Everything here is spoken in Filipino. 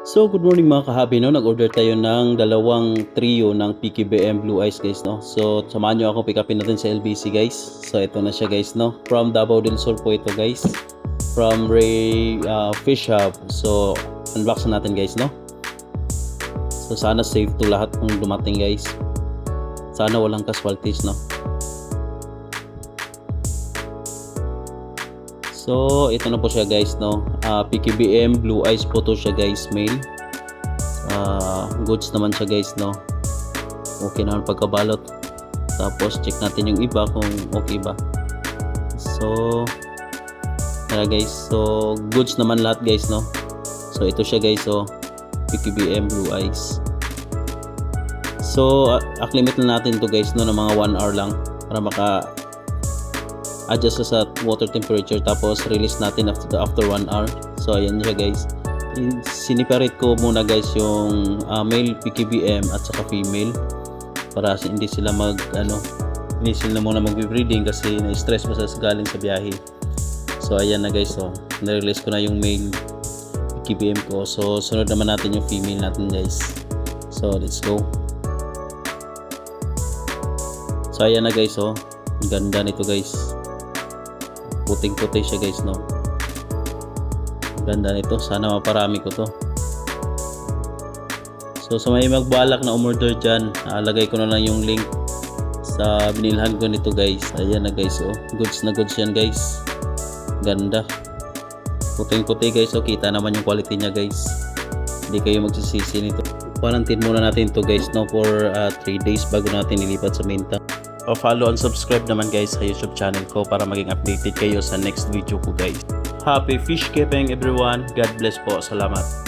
So, good morning mga kahabi, no? Nag-order tayo ng dalawang trio ng PKBM Blue Eyes, guys, no? So, samahan nyo ako, pick upin natin sa LBC, guys. So, ito na siya, guys, no? From Davao del Sur po ito, guys. From Ray Fish Hub. So, unbox na natin, guys, no? So, sana safe to lahat kung dumating, guys. Sana walang casualties, no? So, ito na po siya, guys, no? PKBM Blue Eyes po to siya, guys, male. Goods naman siya, guys, no? Okay naman pagkabalot. Tapos, check natin yung iba kung okay ba. So, tara, guys. So, goods naman lahat, guys, no? So, ito siya, guys, so PKBM Blue Eyes. So, acclimate na natin to, guys, no? Ng mga 1 hour lang para adjust sa water temperature, tapos release natin after 1 hour. So ayan siya, guys. Siniparate ko muna, guys, yung male PKBM at saka female para hindi sila hindi sila muna mag-breeding kasi na-stress pa sa galing sa biyahe. So ayan na, guys, so na-release ko na yung male PKBM ko. So sunod naman natin yung female natin, guys. So let's go. So ayan na, guys, so ganda nito, guys. Puting-puti siya, guys, no? Ganda nito. Sana maparami ko to. So sa may magbalak na umorder dyan, lagay ko na lang yung link sa binilhan ko nito, guys. Ayan na, guys, oh. Goods na goods yan, guys. Ganda. Puting-puti, guys, oh. Kita naman yung quality niya, guys. Hindi kayo magsisisi nito. Quarantine muna natin to, guys, no? For 3 days bago natin ilipat sa main tank. Follow and subscribe naman, guys, sa YouTube channel ko para maging updated kayo sa next video ko, guys. Happy fish keeping, everyone. God bless po. Salamat.